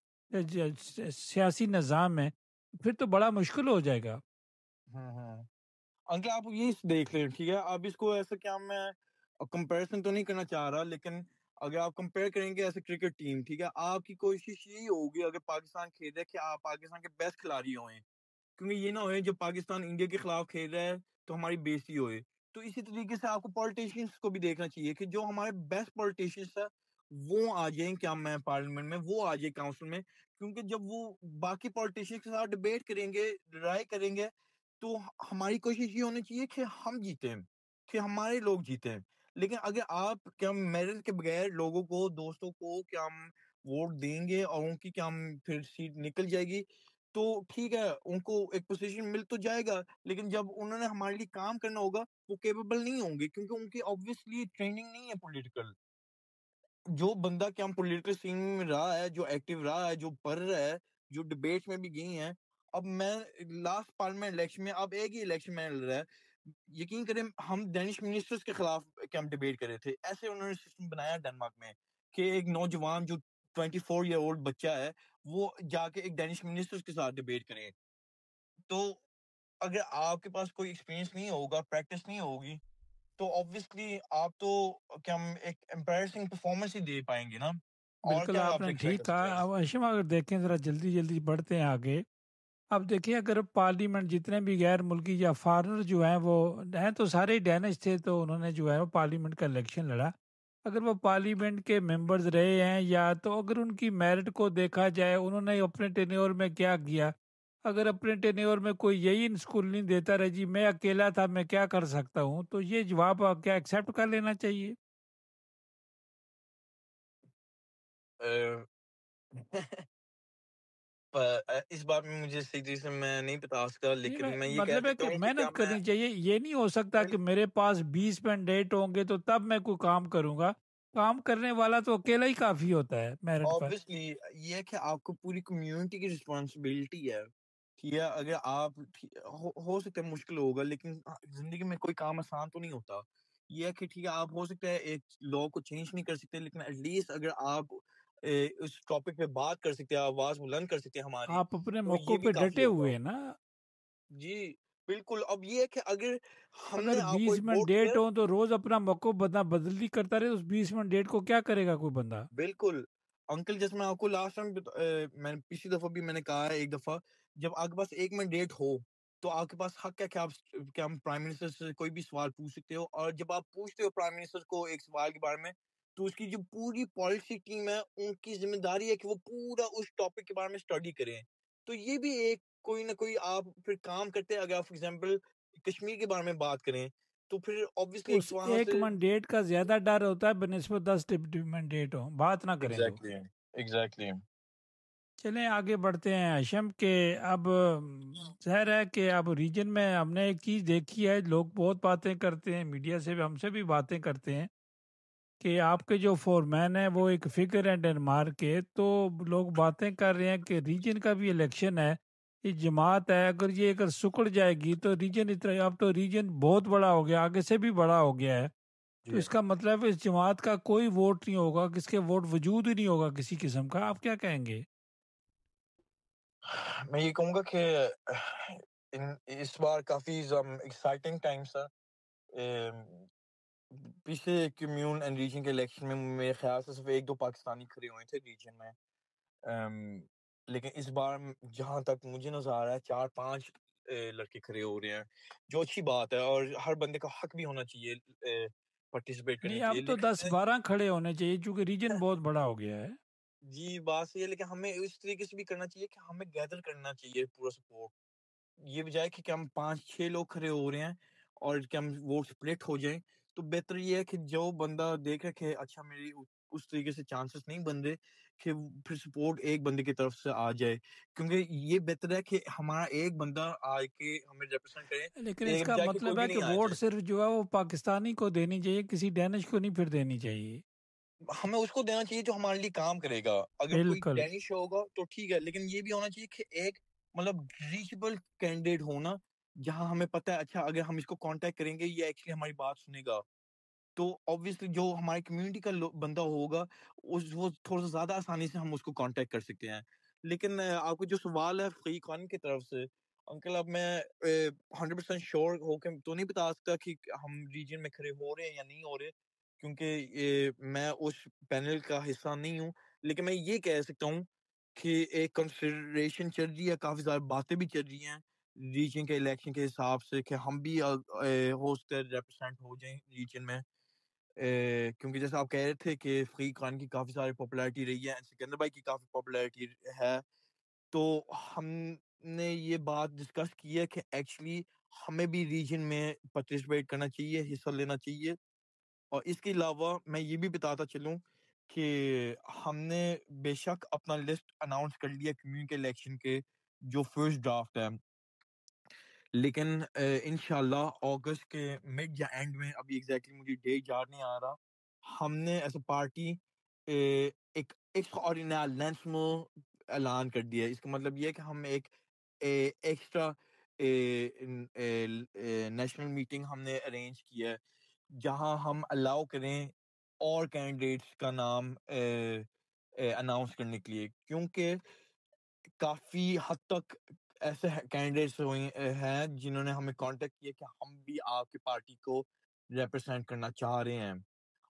سیاسی نظام میں، پھر تو بڑا مشکل ہو جائے گا۔ انکل آپ یہ دیکھ لیں، ٹھیک ہے، اب اس کو ایسا کیا میں کمپیریزن تو نہیں کرنا چاہ رہا، لیکن اگر آپ کمپیئر کریں گے ایسے کرکٹ ٹیم، ٹھیک ہے، آپ کی کوشش یہی ہوگی اگر پاکستان کھیل رہا ہے کہ آپ پاکستان کے بیسٹ کھلاڑی ہوئیں، کیونکہ یہ نہ ہوئے جب پاکستان انڈیا کے خلاف کھیل رہا ہے تو ہماری بےزتی ہوئے۔ تو اسی طریقے سے آپ کو پولیٹیشینس کو بھی دیکھنا چاہیے کہ جو ہمارے بیسٹ پولیٹیشینس ہیں وہ آ جائیں، کیا میں پارلیمنٹ میں، وہ آ جائیں کاؤنسل میں، کیونکہ جب وہ باقی پولیٹیشینس کے ساتھ ڈیبیٹ کریں گے، رائے کریں گے، تو ہماری کوشش یہ ہونی چاہیے کہ ہم جیتیں، کہ ہمارے لوگ جیتیں۔ لیکن اگر آپ کیا میرٹ کے بغیر لوگوں کو، دوستوں کو کیا ہم ووٹ دیں گے اور ان کی کیا ہم پھر سیٹ نکل جائے گی، تو ٹھیک ہے ان کو ایک پوزیشن مل تو جائے گا، لیکن جب انہوں نے ہمارے لیے کام کرنا ہوگا وہ کیپیبل نہیں ہوں گے، کیونکہ ان کی obviously ٹریننگ نہیں ہے پولیٹیکل۔ جو بندہ کیا پولیٹیکل سین میں رہا ہے، جو ایکٹیو رہا ہے، جو پڑھ رہا ہے، جو ڈبیٹ میں بھی گئی ہیں، اب میں لاسٹ پارلیمنٹ الیکشن میں اب ایک ہی الیکشن میں لڑ رہا ہے، یقین کریں ہم ڈینش منسٹرز کے خلاف کہ ہم ڈبیٹ کر رہے تھے، ایسے انہوں نے سسٹم بنایا ڈنمارک میں کہ ایک نوجوان جو 24 ایئر اولڈ بچہ ہے وہ جا کے ایک ڈینش منسٹرز کے ساتھ ڈبیٹ کریں۔ تو اگر آپ کے پاس کوئی ایکسپیرینس نہیں ہوگا، پریکٹس نہیں ہوگی، تو obviously آپ تو کیا ہم ایک امپیرسنگ پرفارمنس ہی دے پائیں گے نا، اور بالکل کیا آپ آپ نے سے ایکسپیکٹ ٹھیک کر سکتے کہا۔ ہیں۔ اب ہاشم اگر دیکھیں ذرا جلدی جلدی بڑھتے ہیں آگے، اب دیکھیں اگر پارلیمنٹ جتنے بھی غیر ملکی یا فارنر جو ہیں وہ ہیں تو سارے ہی ڈینش تھے، تو انہوں نے جو ہے وہ پارلیمنٹ کا الیکشن لڑا، اگر وہ پارلیمنٹ کے ممبرز رہے ہیں یا تو اگر ان کی میرٹ کو دیکھا جائے انہوں نے اپنے ٹینیور میں کیا کیا، اگر اپنے ٹینیور میں کوئی یہی اسکول نہیں دیتا رہے جی میں اکیلا تھا میں کیا کر سکتا ہوں، تو یہ جواب کیا ایکسیپٹ کر لینا چاہیے؟ اس بات میں مجھے صحیح طریقے سے میں نہیں بتا سکتا، نہیں، لیکن میں یہ کہہ مطلب ہے سکتا کہ ہوں کہ کیا محنت میں کرنی چاہیے، یہ نہیں ہو سکتا کہ میرے پاس 20 مینڈیٹ ہوں گے تو تب میں کوئی کام کروں گا، کام کرنے والا تو اکیلا ہی کافی ہوتا ہے میرٹ پر۔ obviously یہ ہے کہ آپ کو پوری کمیونٹی کی رسپانسبلٹی ہے، ٹھیک ہے، اگر آپ ہو سکتا ہے مشکل ہوگا، لیکن زندگی میں کوئی کام آسان تو نہیں ہوتا، یہ ہے کہ ٹھیک ہے آپ ہو سکتا ہے ایک لاء کو چینج نہیں کر سکتے، لیکن ایٹ لیسٹ اگر آپ اس ٹاپک پہ بات کر سکتے ہیں، آواز بلند کر سکتے ہیں ہماری، آپ اپنے تو موقع یہ بھی پہ کافی ڈٹے ہوگا۔ ہوئے ہیں نا۔ جی بالکل، اب یہ ہے کہ اگر ہم اگر نے آپ کو 20 ایک ووٹ کیا، مینڈیٹ ہوں تو روز اپنا موقع بدلی کرتا رہے، اس 20 مینڈیٹ کو کیا کرے گا کوئی بندہ؟ بالکل انکل، جیسے میں آپ کو لاسٹ ٹائم میں نے پچھلی دفعہ بھی میں نے کہا ہے ایک دفعہ، جب آپ کے پاس ایک مینڈیٹ ہو تو آپ کے پاس حق ہے کہ آپ کیا ہم پرائم منسٹر سے کوئی بھی سوال پوچھ سکتے ہو، اور جب آپ پوچھتے ہو پرائم منسٹر کو ایک سوال کے بارے میں تو اس کی جو پوری پالیسی ٹیم ہے ان کی ذمہ داری ہے کہ وہ پورا اس ٹاپک کے بارے میں اسٹڈی کریں۔ تو یہ بھی ایک کوئی نہ کوئی آپ پھر کام کرتے ہیں، اگر آپ فار ایگزامپل کشمیر کے بارے میں بات کریں تو پھر obviously اس ایک وہاں ایک سے مینڈیٹ کا زیادہ ڈر ہوتا ہے بنسبت 10 مینڈیٹ ہوں، بات نہ کریں تو۔ ایگزیکٹلی چلیں آگے بڑھتے ہیں ہاشم، کہ اب ظاہر ہے کہ اب ریجن میں ہم نے ایک چیز دیکھی ہے، لوگ بہت باتیں کرتے ہیں، میڈیا سے بھی ہم سے بھی باتیں کرتے ہیں کہ آپ کے جو فورمین ہیں وہ ایک فگر ہیں ڈنمارک کے، تو لوگ باتیں کر رہے ہیں کہ ریجن کا بھی الیکشن ہے، یہ جماعت ہے اگر سکڑ جائے گی تو ریجن اتنا، اب تو ریجن بہت بڑا ہو گیا، آگے سے بھی بڑا ہو گیا ہے، تو جی، اس کا مطلب اس جماعت کا کوئی ووٹ نہیں ہوگا، کس کے ووٹ وجود ہی نہیں ہوگا کسی قسم کا، آپ کیا کہیں گے؟ میں یہ کہوں گا کہ اس بار کافی ایکسائٹنگ ٹائمس ہے۔ پچھلے کمیون اینڈ ریجن کے الیکشن میں میرے خیال سے صرف 1-2 پاکستانی کھڑے ہوئے تھے ریجن میں، لیکن اس بار جہاں تک مجھے نظر آ رہا ہے 4-5 لڑکے کھڑے ہو رہے ہیں، جو اچھی بات ہے، اور ہر بندے کا حق بھی ہونا چاہیے پارٹیسپیٹ کرنے نہیں کے اب لیے، تو لیکن 10-12 کھڑے ہونے چاہیے چونکہ ریجن بہت بڑا ہو گیا ہے۔ جی بات صحیح ہے، لیکن ہمیں اس طریقے سے بھی کرنا چاہیے کہ ہمیں گیدر کرنا چاہیے پورا سپورٹ، یہ بجائے کہ ہم 5-6 لوگ کھڑے ہو رہے ہیں اور کہ ہم ووٹ سپلٹ ہو جائیں، تو بہتر یہ ہے کہ جو بندہ دیکھ رہے کہ اچھا میری اس طریقے سے چانسز نہیں بن رہے کہ پھر سپورٹ ایک بندے کی طرف سے آ جائے، کیونکہ یہ بہتر ہے کہ ہمارا ایک بندہ آ کے ہمیں ریپرزینٹ کرے، لیکن اس ایک کا بجائے کہ کوئی مطلب بھی ہے کہ نہیں آ ووٹ جائے۔ صرف جو ہے وہ پاکستانی کو دینی چاہیے، کسی ڈینش کو نہیں پھر دینی چاہیے۔ ہمیں اس کو دینا چاہیے جو ہمارے لیے کام کرے گا، اگر کوئی بالکل ڈینش ہوگا تو ٹھیک ہے، لیکن یہ بھی ہونا چاہیے کہ ایک مطلب ریچبل کینڈیڈیٹ ہونا، جہاں ہمیں پتہ ہے اچھا اگر ہم اس کو کانٹیکٹ کریں گے یہ ایکچولی ہماری بات سنے گا، تو obviously جو ہماری کمیونٹی کا بندہ ہوگا وہ تھوڑا سا زیادہ آسانی سے ہم اس کو کانٹیکٹ کر سکتے ہیں۔ لیکن آپ کو جو سوال ہے فقی خان کی طرف سے انکل، اب میں 100% شیور ہو کے تو نہیں بتا سکتا کہ ہم ریجن میں کھڑے ہو رہے ہیں یا نہیں ہو رہے، کیونکہ میں اس پینل کا حصہ نہیں ہوں، لیکن میں یہ کہہ سکتا ہوں کہ ایک کنسیڈریشن چل رہی ہے، کافی زیادہ باتیں بھی چل رہی ہیں ریجن کے الیکشن کے حساب سے کہ ہم بھی ہو سکتے ریپرزینٹ ہو جائیں ریجن میں، کیونکہ جیسے آپ کہہ رہے تھے کہ فقیق خان کی کافی ساری پاپولیرٹی رہی ہے، سکندر بھائی کی کافی پاپولیرٹی ہے، تو ہم نے یہ بات ڈسکس کی ہے کہ ایکچولی ہمیں بھی ریجن میں پارٹیسپیٹ کرنا چاہیے، حصہ لینا چاہیے، اور اس کے علاوہ میں یہ بھی بتاتا چلوں کہ ہم نے بے شک اپنا لسٹ اناؤنس کر لیا کمیونٹی الیکشن کے جو فرسٹ ڈرافٹ ہے، لیکن انشاءاللہ اگست کے مڈ یا اینڈ میں، ابھی ایگزیکٹلی مجھے ڈیٹ یاد نہیں آ رہا، ہم نے ایز اے پارٹی ایک ایکسٹراڈینری اعلان کر دیا ہے۔ اس کا مطلب یہ ہے کہ ہم ایک ایکسٹرا نیشنل میٹنگ ہم نے ارینج کیا ہے، جہاں ہم الاؤ کریں اور کینڈیڈیٹس کا نام اناؤنس کرنے کے لیے، کیونکہ کافی حد تک ایسے کینڈیڈیٹس ہیں جنہوں نے ہمیں کانٹیکٹ کیا کہ ہم بھی آپ کی پارٹی کو ریپرزینٹ کرنا چاہ رہے ہیں،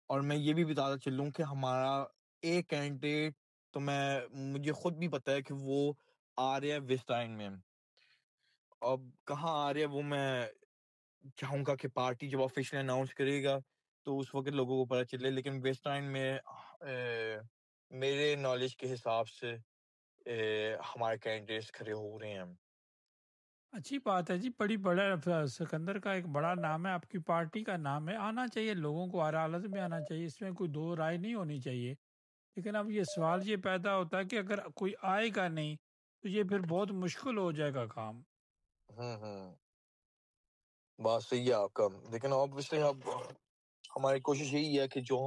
اور میں یہ بھی بتاتا چلوں کہ ہمارا ایک کینڈیڈیٹ تو مجھے خود بھی پتا ہے کہ وہ آ رہے ہیں ویسٹائن میں، اب کہاں آ رہے ہیں وہ میں چاہوں گا کہ پارٹی جب آفیشلی اناؤنس کرے گا تو اس وقت لوگوں کو پتہ چلے، لیکن ویسٹائن میں میرے نالج کے حساب سے ہمارے کینڈیڈیٹس کھڑے ہو رہے ہیں۔ اچھی بات ہے جی، بڑی بڑا سکندر کا ایک بڑا نام ہے، آپ کی پارٹی کا نام ہے، آنا چاہیے لوگوں کو، ہر حالت میں آنا چاہیے، اس میں کوئی دو رائے نہیں ہونی چاہیے۔ لیکن اب یہ سوال یہ پیدا ہوتا ہے کہ اگر کوئی آئے گا نہیں تو یہ پھر بہت مشکل ہو جائے گا کام۔ بات صحیح ہے آپ کا، لیکن obviously اب ہماری کوشش یہی ہے کہ جو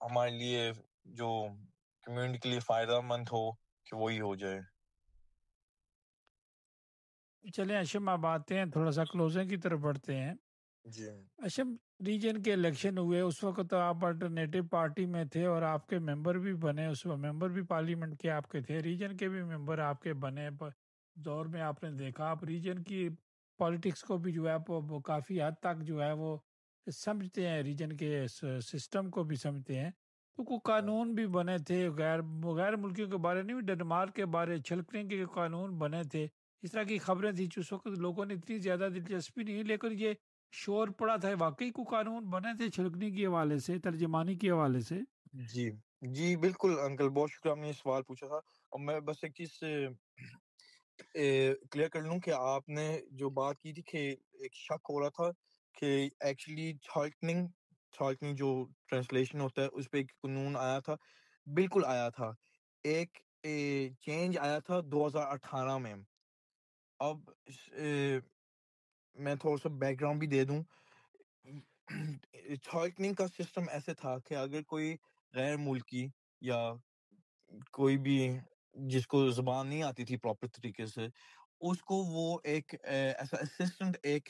ہمارے لیے جو کمیونٹی کے لیے فائدہ مند ہو کہ وہی ہو جائے۔ چلیں اشم، آپ آتے ہیں تھوڑا سا کلوزنگ کی طرف بڑھتے ہیں۔ جی اشم، ریجن کے الیکشن ہوئے اس وقت آپ الٹرنیٹو پارٹی میں تھے اور آپ کے ممبر بھی بنے، اس وقت ممبر بھی پارلیمنٹ کے آپ کے تھے، ریجن کے بھی ممبر آپ کے بنے، دور میں آپ نے دیکھا، آپ ریجن کی پالیٹکس کو بھی جو ہے وہ کافی حد تک جو ہے وہ سمجھتے ہیں، ریجن کے سسٹم کو بھی سمجھتے ہیں، تو کوئی قانون بھی بنے تھے غیر ملکیوں کے بارے نہیں، ڈنمارک کے بارے چھلکنے کے قانون بنے تھے، اس طرح کی خبریں تھیں، اس وقت لوگوں نے اتنی زیادہ دلچسپی نہیں، لیکن یہ شور پڑا تھا، واقعی کو قانون بنے تھے چھڑکنے کے حوالے سے، ترجمانی کے حوالے سے۔ جی جی بالکل انکل، بہت شکریہ، آپ نے یہ سوال پوچھا تھا، اور میں بس ایک چیز سے کلیئر کر لوں کہ آپ نے جو بات کی تھی کہ ایک شک ہو رہا تھا کہ ایکچولی تھالکنگ جو ٹرانسلیشن ہوتا ہے اس پہ ایک قانون آیا تھا، بالکل آیا تھا، ایک چینج آیا تھا 2018 میں۔ اب میں تھوڑا سا بیک گراؤنڈ بھی دے دوں، تھالکنگ کا سسٹم ایسے تھا کہ اگر کوئی غیر ملکی یا کوئی بھی جس کو زبان نہیں آتی تھی پراپر طریقے سے، اس کو وہ ایک ایسا اسسٹنٹ ایک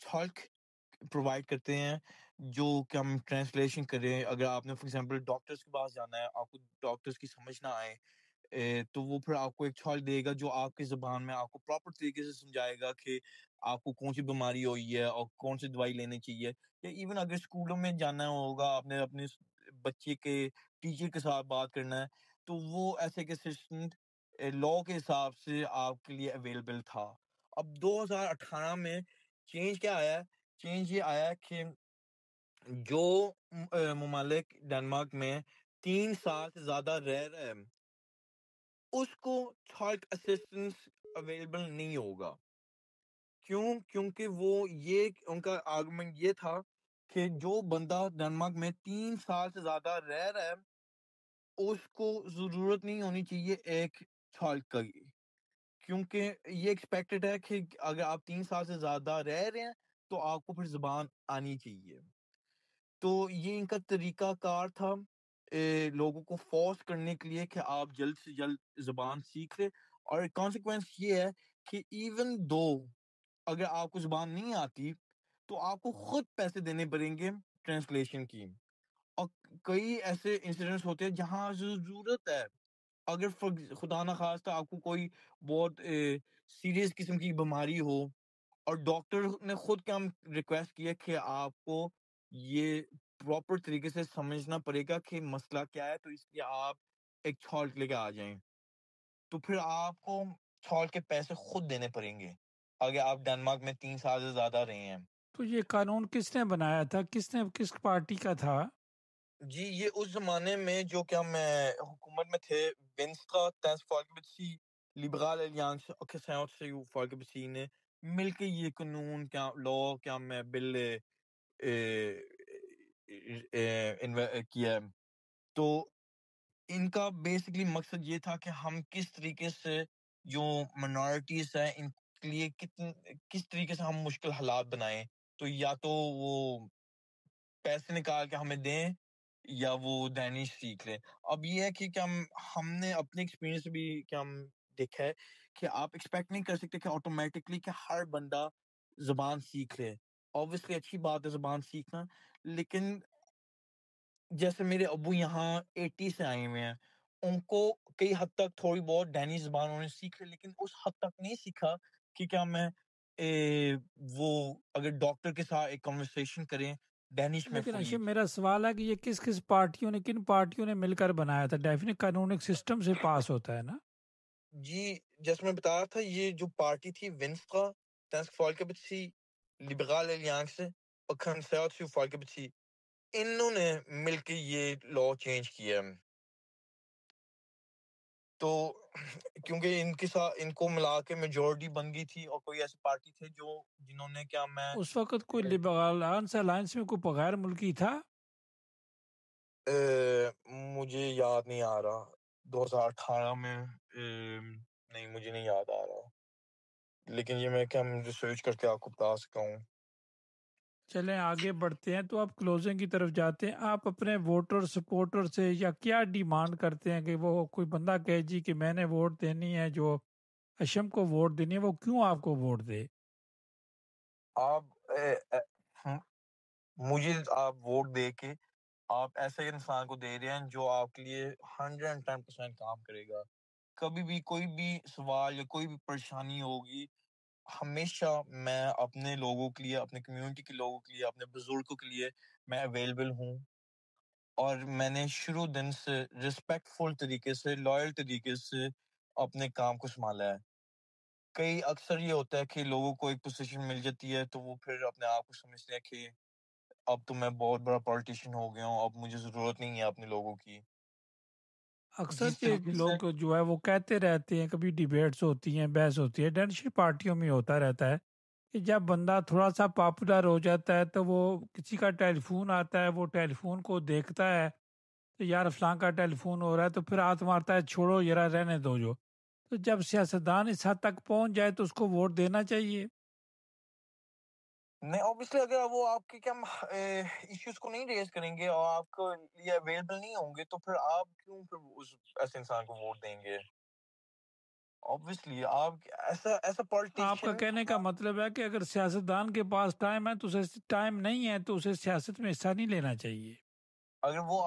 تھالک پرووائڈ کرتے ہیں جو کہ ہم ٹرانسلیشن کریں، اگر آپ نے فار ایگزامپل ڈاکٹرس کے پاس جانا ہے، آپ کو ڈاکٹرس کی سمجھ نہ آئے تو وہ پھر آپ کو ایک چھال دے گا جو آپ کی زبان میں آپ کو پراپر طریقے سے سمجھائے گا کہ آپ کو کون سی بیماری ہوئی ہے اور کون سی دوائی لینی چاہیے، یا ایون اگر اسکولوں میں جانا ہوگا، آپ نے اپنے بچے کے ٹیچر کے ساتھ بات کرنا ہے، تو وہ ایسے ایک اسسٹنٹ لا کے حساب سے آپ کے لیے اویلیبل تھا۔ اب 2018 میں چینج کیا آیا ہے؟ چینج یہ آیا کہ جو ممالک ڈنمارک میں 3 سال سے زیادہ رہ رہے ہیں اس کو تھالک اسسٹنس اویلیبل نہیں ہوگا۔ کیوں؟ کیونکہ وہ یہ ان کا آرگومنٹ یہ تھا کہ جو بندہ ڈنمارک میں 3 سال سے زیادہ رہ رہا ہے اس کو ضرورت نہیں ہونی چاہیے ایک چھالک کی، کیونکہ یہ ایکسپیکٹڈ ہے کہ اگر آپ 3 سال سے زیادہ رہ رہے ہیں تو آپ کو پھر زبان آنی چاہیے. تو یہ ان کا طریقہ کار تھا لوگوں کو فورس کرنے کے لیے کہ آپ جلد سے جلد زبان سیکھ لیں. اور کانسیکوینس یہ ہے کہ ایون دو اگر آپ کو زبان نہیں آتی تو آپ کو خود پیسے دینے پڑیں گے ٹرانسلیشن کی. اور کئی ایسے انسیڈنٹس ہوتے ہیں جہاں ضرورت ہے، اگر خدا نخواستہ آپ کو کوئی بہت سیریس قسم کی بیماری ہو اور ڈاکٹر نے خود کیا ریکویسٹ کیا کہ آپ کو یہ پراپر طریقے سے سمجھنا پڑے گا کہ مسئلہ کیا ہے، تو اس لیے آپ ایک چھالک لے کے آ جائیں، تو پھر آپ کو چھالک کے پیسے خود دینے پڑیں گے اگر آپ ڈنمارک میں 3 سال سے زیادہ رہے ہیں. تو یہ قانون کس نے بنایا تھا، کس پارٹی کا تھا؟ جی یہ اس زمانے میں جو کیا میں حکومت میں تھے وینسٹرا Dansk Folkeparti, Liberal Alliance og Konservative Folkeparti نے مل کے یہ قانون کیا لا کیا میں بل کیا ہے. تو ان کا بیسکلی مقصد یہ تھا کہ ہم کس طریقے سے جو منارٹیز ہیں ان کے لیے کس طریقے سے ہم مشکل حالات بنائیں. تو یا تو وہ پیسے نکال کے ہمیں دیں یا وہ دینش سیکھ لیں. اب یہ ہے کہ کیا ہم نے اپنے ایکسپیرینس بھی کیا ہم دیکھا ہے کہ آپ ایکسپیکٹ نہیں کر سکتے کہ آٹومیٹکلی کہ ہر بندہ زبان سیکھ لے. obviously اچھی بات ہے زبان سیکھنا، لیکن جیسے میرے ابو یہاں 80 سے آئے ہوئے ہیں، ان کو کئی حد تک تھوڑی بہت ڈینش زبان انہوں نے سیکھ لی، لیکن اس حد تک نہیں سیکھا کہ کیا میں وہ اگر ڈاکٹر کے ساتھ ایک کنورسیشن کریں ڈینش میں لیکن فلی. اشم میرا سوال ہے کہ یہ کس پارٹیوں نے، کن پارٹیوں نے مل کر بنایا تھا؟ ڈیفینٹ قانون ایک سسٹم سے پاس ہوتا ہے نا. جی جیسے میں بتا رہا تھا، یہ جو پارٹی تھی وینسٹرا Dansk Folkeparti, Liberal Alliance اور Konservative Folkeparti، انہوں نے مل کے یہ لا چینج کیا. تو کیونکہ ان کے ساتھ ان کو ملا کے میجورٹی بن گئی تھی، اور کوئی ایسی پارٹی تھے جو جنہوں نے کیا میں اس وقت کوئی لبرل الائنس میں کوئی غیر ملکی تھا؟ مجھے یاد نہیں آ رہا 2018 میں نہیں مجھے نہیں یاد آ رہا، لیکن یہ میں کیا ریسرچ کر کے آپ کو بتا سکتا ہوں. چلیں آگے بڑھتے ہیں. تو آپ کلوزنگ کی طرف جاتے ہیں. آپ اپنے ووٹر سپورٹر سے یا کیا ڈیمانڈ کرتے ہیں کہ وہ کوئی بندہ کہے جی کہ میں نے ووٹ دینی ہے، جو اشم کو ووٹ دینی ہے، وہ کیوں آپ کو ووٹ دے؟ آپ مجھے آپ ووٹ دے کے آپ ایسے انسان کو دے رہے ہیں جو آپ کے لیے 110% کام کرے گا. کبھی بھی کوئی بھی سوال یا کوئی بھی پریشانی ہوگی، ہمیشہ میں اپنے لوگوں کے لیے، اپنے کمیونٹی کے لوگوں کے لیے، اپنے بزرگوں کے لیے میں اویلیبل ہوں. اور میں نے شروع دن سے رسپیکٹ فل طریقے سے، لائل طریقے سے اپنے کام کو سنبھالا ہے. کئی اکثر یہ ہوتا ہے کہ لوگوں کو ایک پوزیشن مل جاتی ہے تو وہ پھر اپنے آپ کو سمجھتے ہیں کہ اب تو میں بہت بڑا پولیٹیشین ہو گیا ہوں، اب مجھے ضرورت نہیں ہے اپنے لوگوں کی. اکثر جس یہ طریقے سے لوگ جو ہے وہ کہتے رہتے ہیں، کبھی ڈیبیٹس ہوتی ہیں، بحث ہوتی ہے، ڈینشی پارٹیوں میں ہوتا رہتا ہے کہ جب بندہ تھوڑا سا پاپولر ہو جاتا ہے تو وہ کسی کا ٹیلی فون آتا ہے، وہ ٹیلی فون کو دیکھتا ہے تو یار فلاں کا ٹیلی فون ہو رہا ہے، تو پھر ہاتھ مارتا ہے چھوڑو ذرا رہنے دو. جو تو جب سیاستدان اس حد تک پہنچ جائے تو اس کو ووٹ دینا چاہیے. نہیں obviously اگر وہ آپ کے کیا ایشوز کو نہیں ریز کریں گے اور آپ کو لیے اویلیبل نہیں ہوں گے تو پھر آپ کیوں پھر اس ایسے انسان کو ووٹ دیں گے؟ obviously آپ ایسا آپ کا پولیٹیشین. کہنے کا مطلب ہے کہ اگر سیاستدان کے پاس ٹائم ہے تو اسے ٹائم نہیں ہے تو اسے سیاست میں حصہ نہیں لینا چاہیے. اگر وہ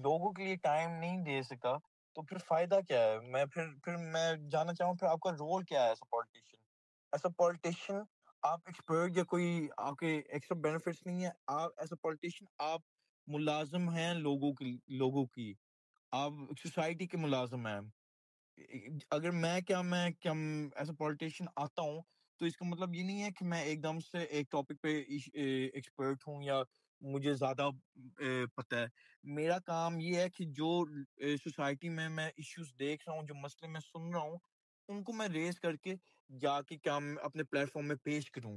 لوگوں کے لیے ٹائم نہیں دے سکا تو پھر فائدہ کیا ہے؟ میں جاننا چاہوں پھر آپ کا رول کیا ہے ایسا پولیٹیشین؟ ایسا پولیٹیشین آپ ایکسپرٹ یا کوئی آپ کے ایکسٹرا بینیفٹس نہیں ہے. آپ ایسا پولیٹیشین آپ ملازم ہیں لوگوں کی، آپ سوسائٹی کے ملازم ہیں. اگر میں ایسا پولیٹیشین آتا ہوں تو اس کا مطلب یہ نہیں ہے کہ میں ایک دم سے ایک ٹاپک پہ ایکسپرٹ ہوں یا مجھے زیادہ پتہ ہے. میرا کام یہ ہے کہ جو سوسائٹی میں ایشوز دیکھ رہا ہوں، جو مسئلے میں سن رہا ہوں، ان کو میں ریز کر کے جا کے کیا اپنے پلیٹ فارم میں پیش کروں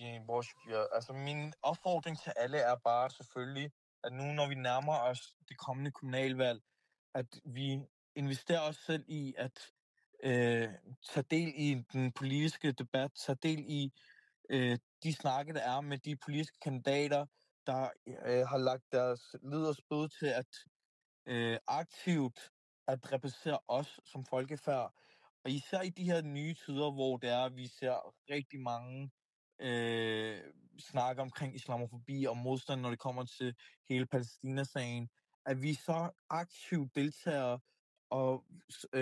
ਬਹੁਤ shukriya. Altså, min opfordring til alle er bare selvfølgelig, at nu når vi nærmer os det kommende kommunalvalg, at vi investerer os selv i at tage del i den politiske debat, tage del i de snakke, der er med de politiske kandidater, der har lagt deres lid og spyd til at aktivt at repræsentere os som folkefærd. Og især i de her nye tider, hvor det er, at vi ser rigtig mange øh, snakke omkring islamofobi og modstand, når det kommer til hele Palæstina-sagen, at vi så aktivt deltager og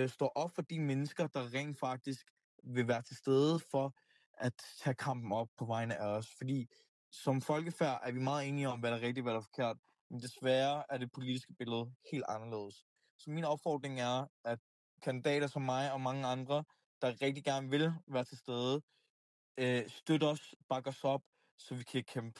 står op for de mennesker, der rent faktisk vil være til stede for at tage kampen op på vegne af os. Fordi som folkefærd er vi meget enige om, hvad der er rigtigt, hvad der er forkert, men desværre er det politiske billede helt anderledes. Så min opfordring er, at kandidater som mig og mange andre, der rigtig gerne vil være til stede, støtte os, bakke os op, så vi kan kæmpe